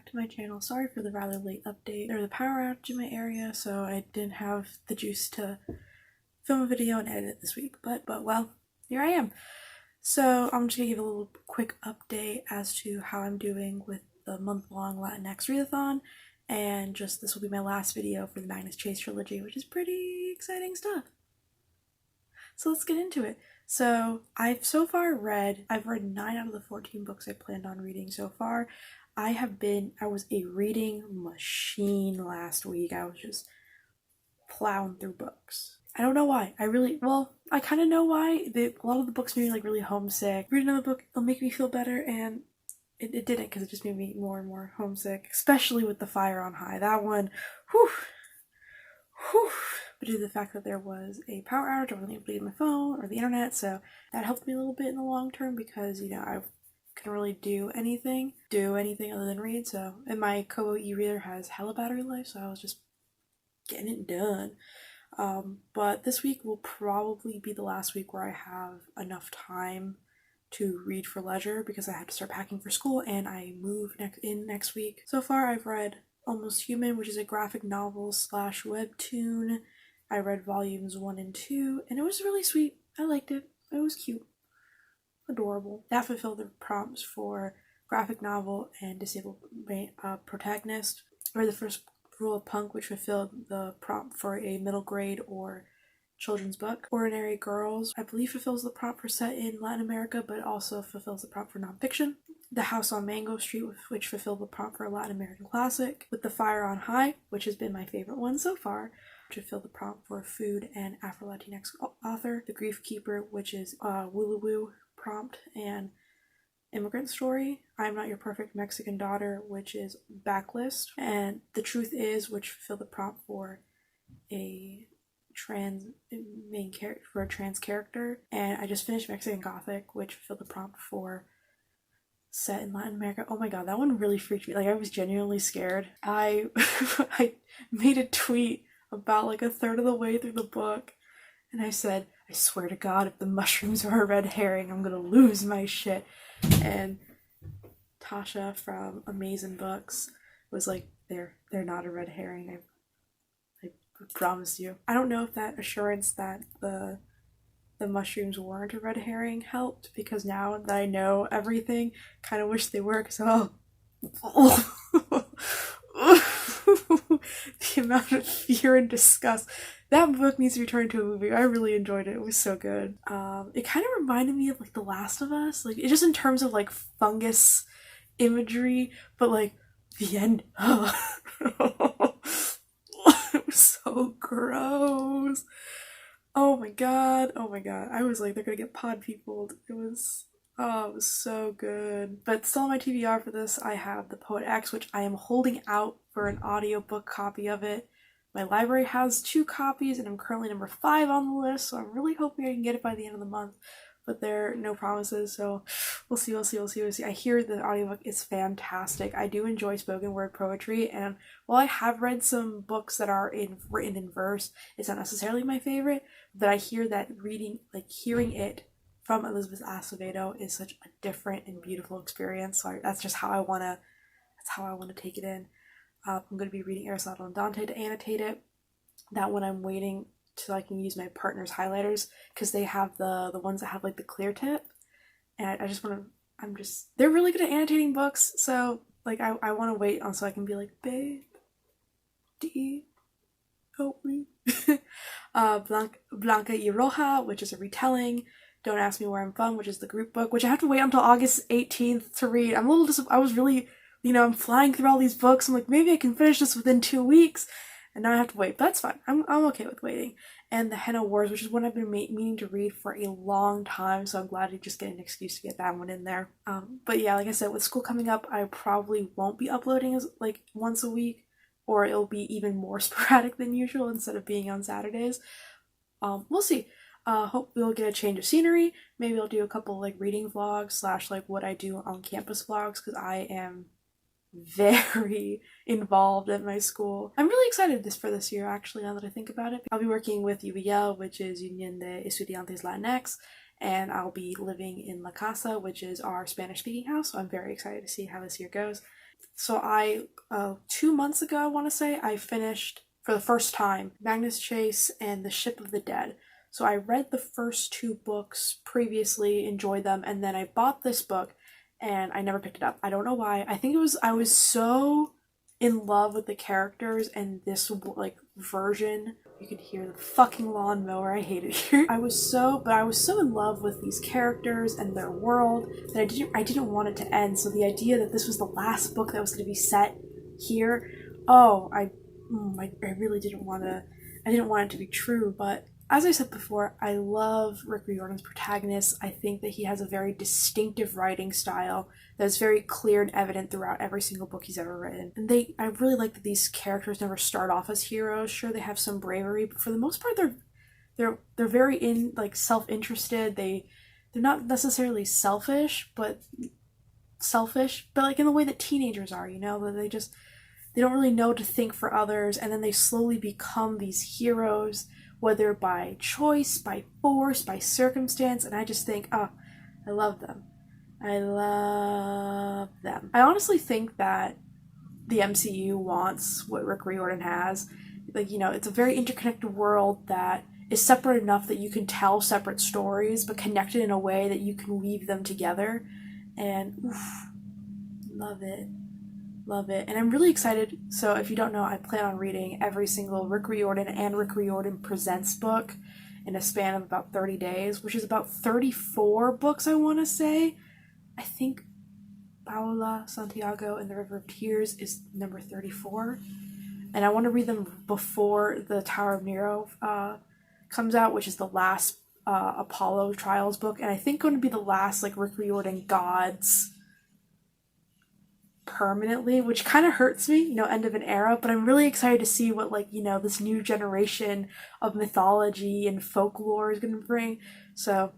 to my channel. Sorry for the rather late update. There was a power outage in my area, so I didn't have the juice to film a video and edit it this week, but well, here I am. So I'm just gonna give a little quick update as to how I'm doing with the month-long Latinx Readathon, and just this will be my last video for the Magnus Chase Trilogy, which is pretty exciting stuff. So let's get into it. So I've read 9 out of the 14 books I planned on reading so far. I was a reading machine last week. I was just plowing through books. I don't know why. I kind of know why. A lot of the books made me like really homesick. Read another book, it'll make me feel better, and it didn't, because it just made me more and more homesick, especially with The Fire on High. That one, whew. But due to the fact that there was a power outage, I wasn't able to get my phone or the internet, so that helped me a little bit in the long term, because, you know, I couldn't really do anything other than read. So, and my Kobo e-reader has hella battery life, so I was just getting it done. But this week will probably be the last week where I have enough time to read for leisure, because I had to start packing for school and I move next week. So far I've read Almost Human, which is a graphic novel / webtoon. I read volumes 1 and 2, and it was really sweet. I liked it. It was cute. Adorable. That fulfilled the prompts for graphic novel and disabled protagonist. I read The First Rule of Punk, which fulfilled the prompt for a middle grade or children's book. Ordinary Girls, I believe, fulfills the prompt for set in Latin America, but also fulfills the prompt for nonfiction. The House on Mango Street, which fulfilled the prompt for a Latin American classic. With The Fire on High, which has been my favorite one so far, which fulfilled the prompt for a food and Afro-Latinx author. The Grief Keeper, which is a Woo prompt and immigrant story. I'm Not Your Perfect Mexican Daughter, which is backlist. And The Truth Is, which fulfilled the prompt for a trans character. And I just finished Mexican Gothic, which fulfilled the prompt for set in Latin America. Oh my god, that one really freaked me. Like, I was genuinely scared. I made a tweet about like a third of the way through the book, and I said, I swear to god, if the mushrooms are a red herring, I'm gonna lose my shit. And Tasha from Amasyn Books was like, they're not a red herring, I promise you. I don't know if that assurance that the mushrooms weren't a red herring helped, because now that I know everything, kind of wish they were, because the amount of fear and disgust. That book needs to be turned into a movie. I really enjoyed it. It was so good. It kind of reminded me of like The Last of Us, like, it just in terms of like fungus imagery, but like the end. It was so gross. Oh my god. I was like, they're gonna get pod peopled. It was so good. But still on my TBR for this, I have The Poet X, which I am holding out for an audiobook copy of it. My library has 2 copies, and I'm currently number 5 on the list, so I'm really hoping I can get it by the end of the month. But there are no promises, so we'll see. I hear the audiobook is fantastic. I do enjoy spoken word poetry, and while I have read some books that are written in verse, it's not necessarily my favorite, but I hear that hearing it from Elizabeth Acevedo is such a different and beautiful experience. So that's just how I wanna take it in. I'm gonna be reading Aristotle and Dante to annotate it. That one I'm waiting till I can use my partner's highlighters, because they have the ones that have like the clear tip, and they're really good at annotating books, so like I want to wait on so I can be like, babe, D, help me. Blanca y Roja, which is a retelling. Don't Ask Me Where I'm From, which is the group book, which I have to wait until August 18th to read. I'm a little I was really, I'm flying through all these books. I'm like, maybe I can finish this within 2 weeks, and now I have to wait, but that's fine. I'm okay with waiting. And The Henna Wars, which is one I've been meaning to read for a long time, so I'm glad to just get an excuse to get that one in there. But yeah, like I said, with school coming up, I probably won't be uploading as like once a week, or it'll be even more sporadic than usual instead of being on Saturdays. We'll see. Hope we'll get a change of scenery. Maybe I'll do a couple like reading vlogs / like what I do on campus vlogs, because I am very involved at my school. I'm really excited for this year, actually, now that I think about it. I'll be working with UVL, which is Unión de Estudiantes Latinx, and I'll be living in La Casa, which is our Spanish-speaking house, so I'm very excited to see how this year goes. So I, 2 months ago, I want to say, I finished, for the first time, Magnus Chase and The Ship of the Dead. So I read the first 2 books previously, enjoyed them, and then I bought this book, and I never picked it up. I don't know why. I think I was so in love with the characters and this, like, version. You could hear the fucking lawnmower. I hate it here. I was so in love with these characters and their world that I didn't want it to end. So the idea that this was the last book that was going to be set here, I really didn't want to. I didn't want it to be true, but as I said before, I love Rick Riordan's protagonist. I think that he has a very distinctive writing style that's very clear and evident throughout every single book he's ever written. And I really like that these characters never start off as heroes. Sure, they have some bravery, but for the most part, they're very self-interested. They're not necessarily selfish, but like in the way that teenagers are. That they don't really know to think for others, and then they slowly become these heroes, whether by choice, by force, by circumstance, and I just think, I love them. I love them. I honestly think that the MCU wants what Rick Riordan has. It's a very interconnected world that is separate enough that you can tell separate stories, but connected in a way that you can weave them together. And, love it. Love it. And I'm really excited. So if you don't know, I plan on reading every single Rick Riordan and Rick Riordan Presents book in a span of about 30 days, which is about 34 books, I want to say. I think Paola Santiago and the River of Tears is number 34. And I want to read them before the Tower of Nero comes out, which is the last Apollo Trials book. And I think going to be the last Rick Riordan Gods permanently, which kind of hurts me, end of an era, but I'm really excited to see what this new generation of mythology and folklore is going to bring. So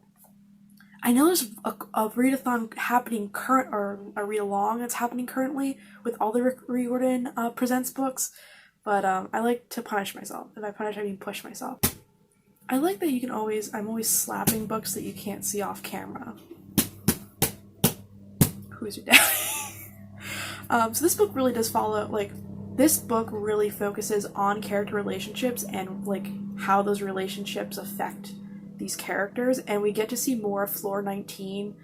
I know there's a readathon happening or a read along that's happening currently with all the Rick Riordan Presents books, but I like to punish myself. If I punish, I mean push myself. I like that I'm always slapping books that you can't see off camera. Who's your dad? So this book really does follow, this book really focuses on character relationships and, how those relationships affect these characters, and we get to see more of Floor 19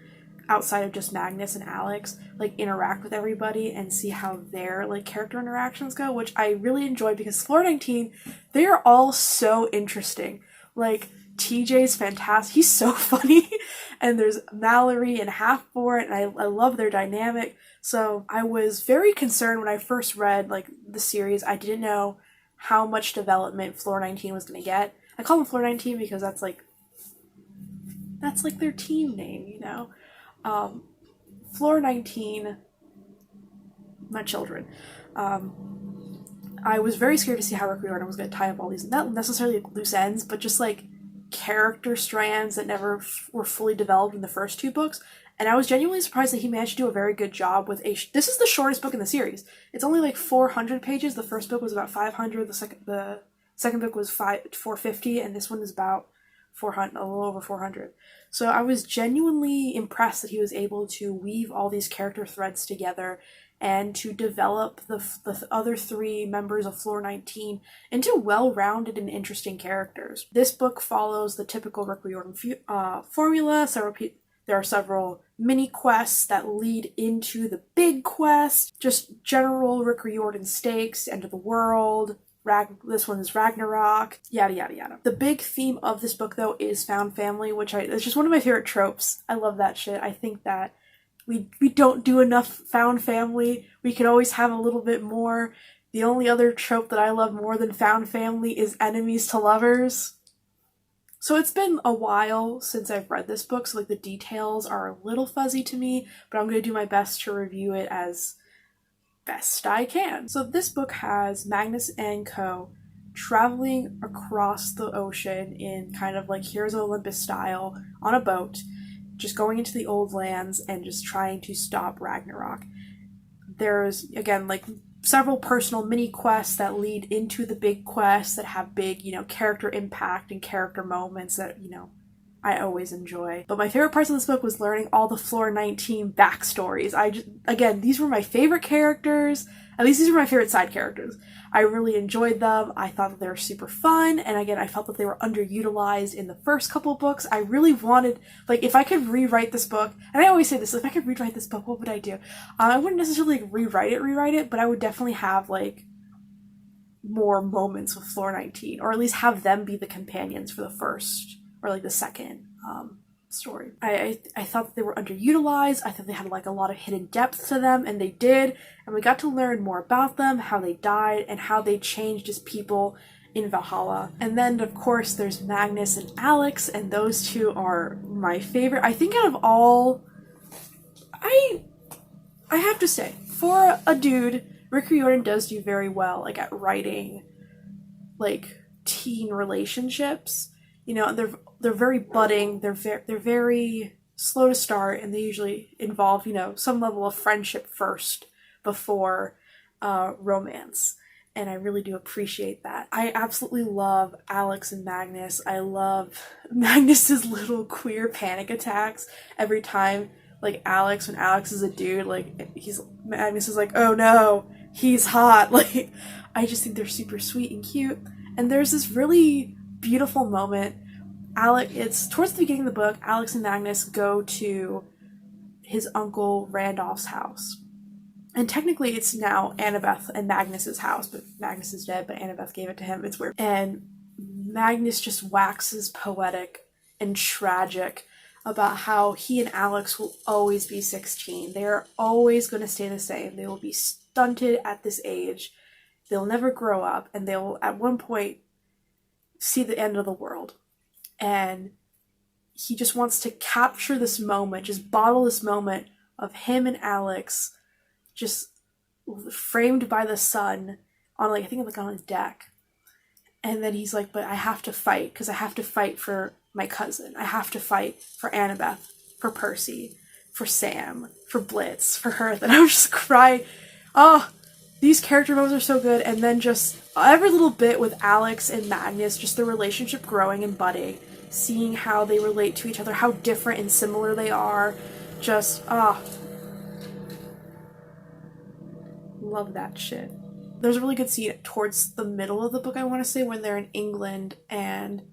outside of just Magnus and Alex, interact with everybody and see how their, character interactions go, which I really enjoy because Floor 19, they are all so interesting. TJ's fantastic. He's so funny. And there's Mallory and Half-Board, and I love their dynamic. So I was very concerned when I first read, the series. I didn't know how much development Floor 19 was going to get. I call them Floor 19 because that's their team name, Floor 19, my children. I was very scared to see how Rick Riordan was going to tie up all these, not necessarily loose ends, but just character strands that never were fully developed in the first 2 books. And I was genuinely surprised that he managed to do a very good job with this is the shortest book in the series. It's only 400 pages. The first book was about 500. The second book was 450, and this one is about 400, a little over 400. So I was genuinely impressed that he was able to weave all these character threads together and to develop the other 3 members of Floor 19 into well-rounded and interesting characters. This book follows the typical Rick Riordan formula. There are several mini-quests that lead into the big quest, just general Rick Riordan stakes, end of the world, this one is Ragnarok, yada yada yada. The big theme of this book, though, is found family, it's just one of my favorite tropes. I love that shit. I think that we don't do enough found family. We could always have a little bit more. The only other trope that I love more than found family is enemies to lovers. So it's been a while since I've read this book, so the details are a little fuzzy to me, but I'm going to do my best to review it as best I can. So this book has Magnus and co. traveling across the ocean in kind of Heroes of Olympus style on a boat, just going into the old lands and just trying to stop Ragnarok. There's, again, several personal mini quests that lead into the big quests that have big, character impact and character moments that, I always enjoy. But my favorite parts of this book was learning all the Floor 19 backstories. Again, these were my favorite characters. At least these were my favorite side characters. I really enjoyed them. I thought that they were super fun. And again, I felt that they were underutilized in the first couple of books. I really wanted, like, if I could rewrite this book, and I always say this, if I could rewrite this book, what would I do? I wouldn't necessarily rewrite it, but I would definitely have, like, more moments with Floor 19, or at least have them be the companions for the first, or like the second story. I thought that they were underutilized. I thought they had like a lot of hidden depth to them, and they did, and we got to learn more about them, how they died, and how they changed as people in Valhalla. And then of course there's Magnus and Alex, and those two are my favorite. I think out of all, I have to say, for a dude, Rick Riordan does do very well, like, at writing, like, teen relationships. You know, they're very budding, they're very slow to start, and they usually involve, you know, some level of friendship first before romance. And I really do appreciate that. I absolutely love Alex and Magnus. I love Magnus's little queer panic attacks every time, like, when Alex is a dude, like, Magnus is like, oh no, he's hot. Like, I just think they're super sweet and cute. And there's this really beautiful moment. It's towards the beginning of the book, Alex and Magnus go to his uncle Randolph's house. And technically it's now Annabeth and Magnus's house, but Magnus is dead, but Annabeth gave it to him. It's weird. And Magnus just waxes poetic and tragic about how he and Alex will always be 16. They are always going to stay the same. They will be stunted at this age. They'll never grow up, and they'll at one point see the end of the world. And he just wants to capture this moment, just bottle this moment of him and Alex just framed by the sun on, like, I think like on a deck. And then he's like, but I have to fight, because I have to fight for my cousin. I have to fight for Annabeth, for Percy, for Sam, for Blitz, for her. Then I was just crying. Oh, these character moments are so good. And then just every little bit with Alex and Magnus, just their relationship growing and budding, seeing how they relate to each other, how different and similar they are. Just, love that shit. There's a really good scene towards the middle of the book, I want to say, when they're in England and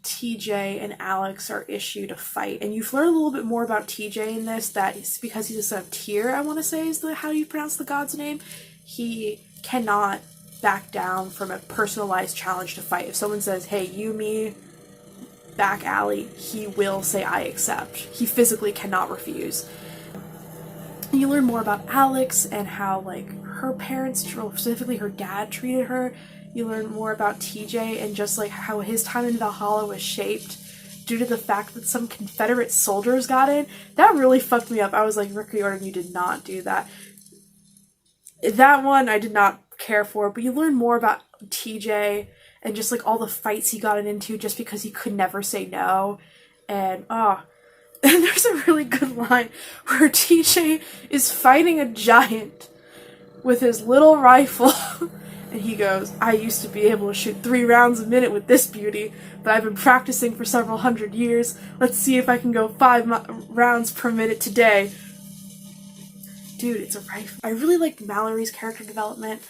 TJ and Alex are issued a fight. And you've learned a little bit more about TJ in this, that it's because he's a son of Tyr, I want to say is how you pronounce the god's name. He cannot back down from a personalized challenge to fight. If someone says, hey, you, me, back alley, he will say, I accept. He physically cannot refuse. You learn more about Alex and how, like, her parents, specifically her dad, treated her. You learn more about TJ and just, like, how his time in Valhalla was shaped due to the fact that some Confederate soldiers got in. That really fucked me up. I was like, Rick Riordan, you did not do that. That one I did not care for, but you learn more about TJ and just, like, all the fights he got into just because he could never say no. And, and there's a really good line where TJ is fighting a giant with his little rifle. And he goes, I used to be able to shoot 3 rounds a minute with this beauty, but I've been practicing for several hundred years. Let's see if I can go 5 rounds per minute today. Dude, it's a rifle. I really liked Mallory's character development.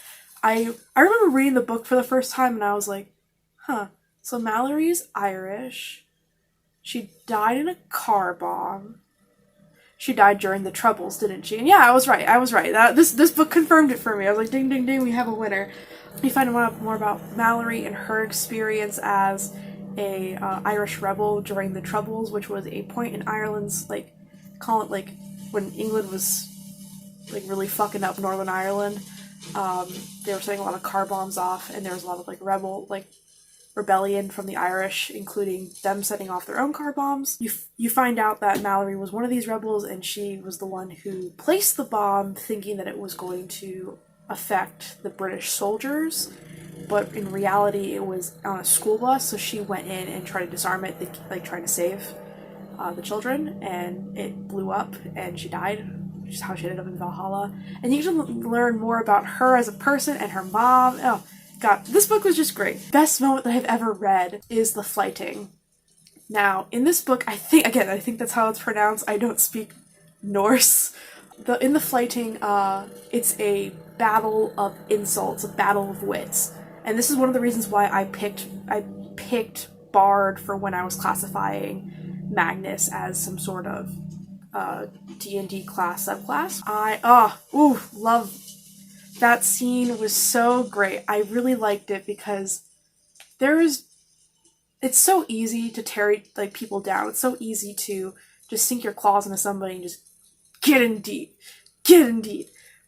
I remember reading the book for the first time and I was like, huh, so Mallory's Irish. She died in a car bomb. She died during the Troubles, didn't she? And yeah, I was right. This book confirmed it for me. I was like, ding, ding, ding, we have a winner. We find out more about Mallory and her experience as a Irish rebel during the Troubles, which was a point in Ireland's, like, call it, like, when England was, like, really fucking up Northern Ireland. They were setting a lot of car bombs off, and there was a lot of, like, rebellion from the Irish, including them setting off their own car bombs. You find out that Mallory was one of these rebels, and she was the one who placed the bomb thinking that it was going to affect the British soldiers, but in reality it was on a school bus, so she went in and tried to disarm it, like trying to save the children, and it blew up and she died, which is how she ended up in Valhalla. And you can learn more about her as a person and her mom. Oh God, this book was just great. Best moment that I've ever read is the flighting. Now, in this book, I think that's how it's pronounced. I don't speak Norse. In the fighting, it's a battle of insults, a battle of wits. And this is one of the reasons why I picked Bard for when I was classifying Magnus as some sort of D&D class subclass. Love that scene. Was so great. I really liked it because it's so easy to tear like people down. It's so easy to just sink your claws into somebody and just get in deep.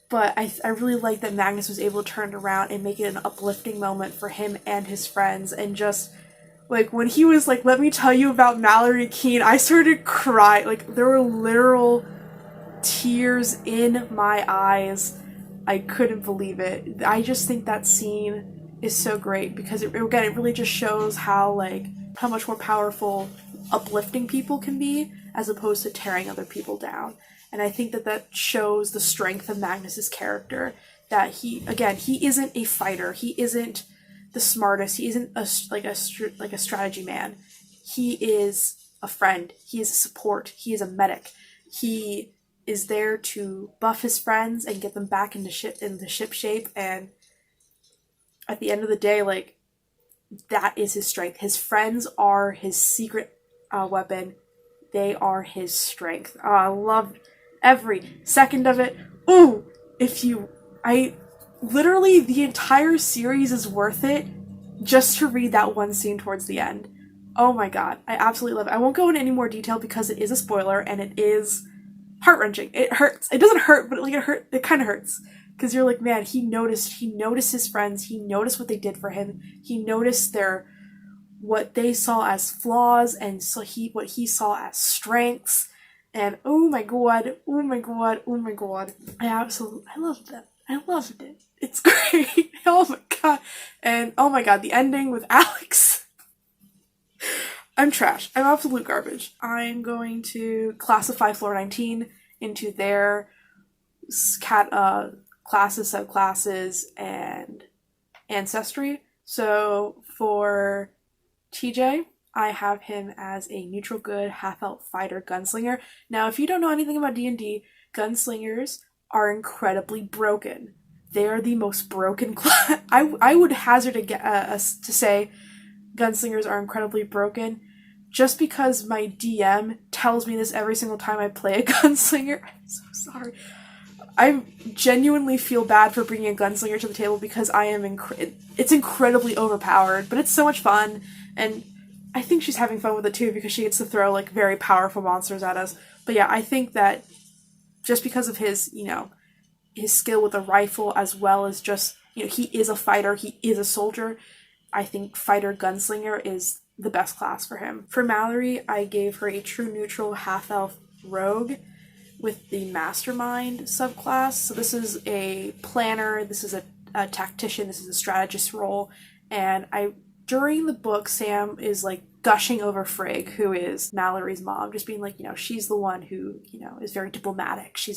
But I really like that Magnus was able to turn it around and make it an uplifting moment for him and his friends. And just, like, when he was like, let me tell you about Mallory Keene, I started crying. Like, there were literal tears in my eyes. I couldn't believe it. I just think that scene is so great because it really just shows how much more powerful uplifting people can be as opposed to tearing other people down. And I think that shows the strength of Magnus's character, that he isn't a fighter. He isn't the smartest. He isn't a strategy man. He is a friend. He is a support. He is a medic. He is there to buff his friends and get them back into ship shape. And at the end of the day, like, that is his strength. His friends are his secret weapon. They are his strength. I loved every second of it. Literally the entire series is worth it just to read that one scene towards the end. Oh my god, I absolutely love it. I won't go into any more detail because it is a spoiler and it is heart-wrenching. It hurts. It doesn't hurt, but it kind of hurts. Because you're like, man, he noticed his friends, he noticed what they did for him, he noticed what they saw as flaws, and so what he saw as strengths. And oh my god, I loved that. I loved it. It's great. Oh my god. And oh my god, the ending with Alex. I'm trash. I'm absolute garbage. I'm going to classify Floor 19 into their classes, subclasses, and ancestry. So for TJ, I have him as a neutral good half-elf fighter gunslinger. Now, if you don't know anything about D&D, gunslingers are incredibly broken. They are the most broken class. I would hazard to say gunslingers are incredibly broken just because my DM tells me this every single time I play a gunslinger. I'm so sorry. I genuinely feel bad for bringing a gunslinger to the table because it's incredibly overpowered, but it's so much fun, and I think she's having fun with it too because she gets to throw like very powerful monsters at us. But yeah, I think that just because of his skill with a rifle, as well as just, he is a fighter, he is a soldier, I think fighter gunslinger is the best class for him. For Mallory, I gave her a true neutral half-elf rogue with the mastermind subclass. So this is a planner, this is a tactician, this is a strategist role, and during the book, Sam is like gushing over Frigg, who is Mallory's mom, just being like, she's the one who, is very diplomatic. She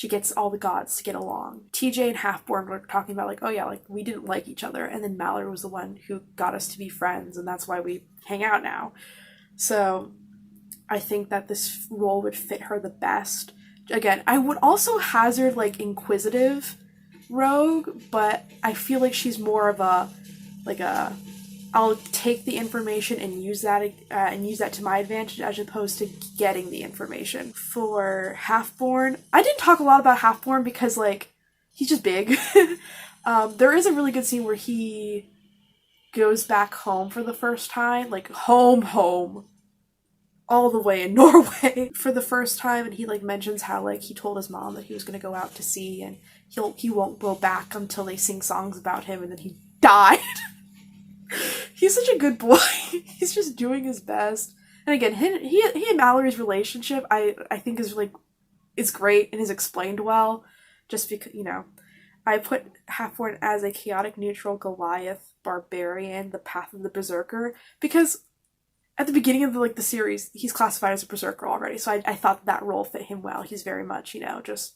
gets all the gods to get along. TJ and Halfborn were talking about like, oh yeah, like we didn't like each other, and then Mallory was the one who got us to be friends, and that's why we hang out now. So I think that this role would fit her the best. Again, I would also hazard like inquisitive rogue, but I feel like she's more of I'll take the information and use that to my advantage as opposed to getting the information. For Halfborn, I didn't talk a lot about Halfborn because he's just big. There is a really good scene where he goes back home for the first time, like home, all the way in Norway for the first time, and he mentions how he told his mom that he was going to go out to sea and he won't go back until they sing songs about him, and then he died. He's such a good boy. He's just doing his best. And again, he and Mallory's relationship I think is great and is explained well, just because I put Halfborn as a chaotic neutral Goliath barbarian, the path of the berserker, because at the beginning of the series, he's classified as a berserker already, so I thought that role fit him well. He's very much, just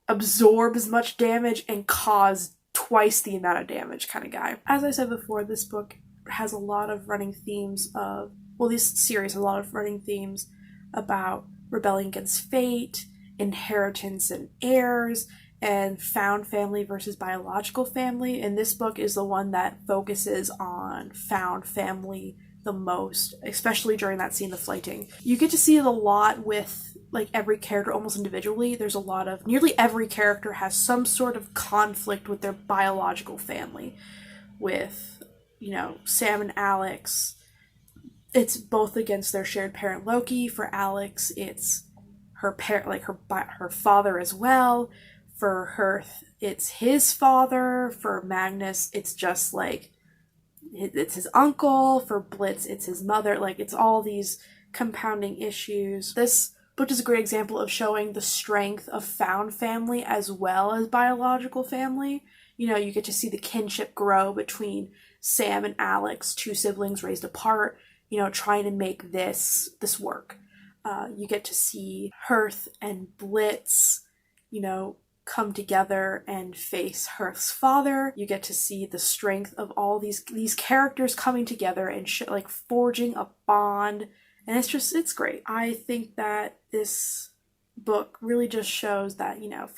absorb as much damage and cause twice the amount of damage kind of guy. As I said before, this book has a lot of running themes of, well, this series has a lot of running themes about rebelling against fate, inheritance and heirs, and found family versus biological family. And this book is the one that focuses on found family the most, especially during that scene, the flighting. You get to see it a lot with like every character almost individually. There's a lot of, nearly every character has some sort of conflict with their biological family. With, you know, Sam and Alex, it's both against their shared parent Loki. For Alex, it's her parent, like her father as well. For Hearth, it's his father. For Magnus, it's just like it's his uncle. For Blitz, it's his mother. Like, it's all these compounding issues. This book is a great example of showing the strength of found family as well as biological family. You know, you get to see the kinship grow between Sam and Alex, two siblings raised apart, you know, trying to make this work. You get to see Hearth and Blitz, you know, come together and face Hearth's father. You get to see the strength of all these characters coming together and like forging a bond. And it's great. I think that this book really just shows that, you know,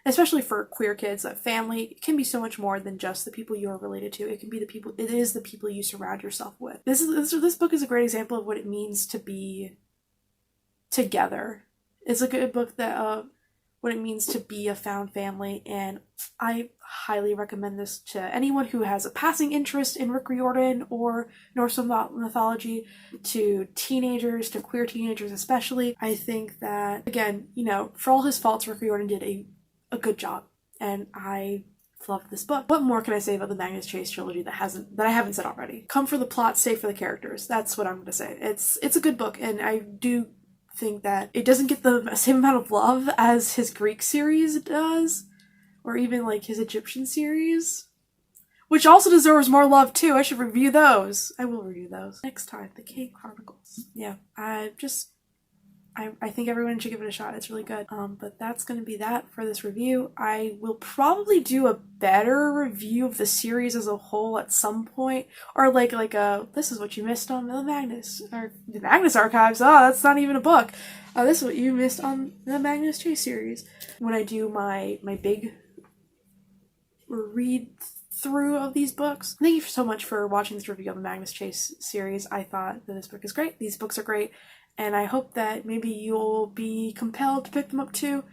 especially for queer kids, that family can be so much more than just the people you are related to. It is the people you surround yourself with. This book is a great example of what it means to be together. It's a good book that what it means to be a found family, and I highly recommend this to anyone who has a passing interest in Rick Riordan or Norse mythology, to teenagers, to queer teenagers especially. I think that, again, you know, for all his faults, Rick Riordan did a good job, and I loved this book. What more can I say about the Magnus Chase Trilogy that I haven't said already? Come for the plot, stay for the characters. That's what I'm going to say. It's a good book, and I do think that it doesn't get the same amount of love as his Greek series does, or even like his Egyptian series, which also deserves more love too. I should review those. I will review those next time. The Cave Chronicles. Yeah, I think everyone should give it a shot. It's really good. But that's going to be that for this review. I will probably do a better review of the series as a whole at some point, or like this is what you missed on the Magnus Archives. Oh, that's not even a book. This is what you missed on the Magnus Chase series. When I do my big read through of these books. Thank you so much for watching this review of the Magnus Chase series. I thought that this book is great. These books are great. And I hope that maybe you'll be compelled to pick them up too.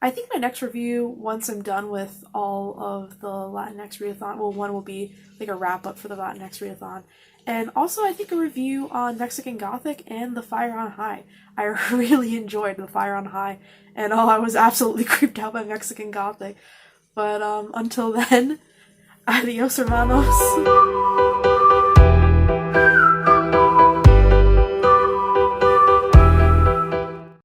I think my next review, once I'm done with all of the Latinx Readathon, well, one will be like a wrap-up for the Latinx Readathon. And also, I think a review on Mexican Gothic and The Fire on High. I really enjoyed The Fire on High, and I was absolutely creeped out by Mexican Gothic. But until then, adios, hermanos.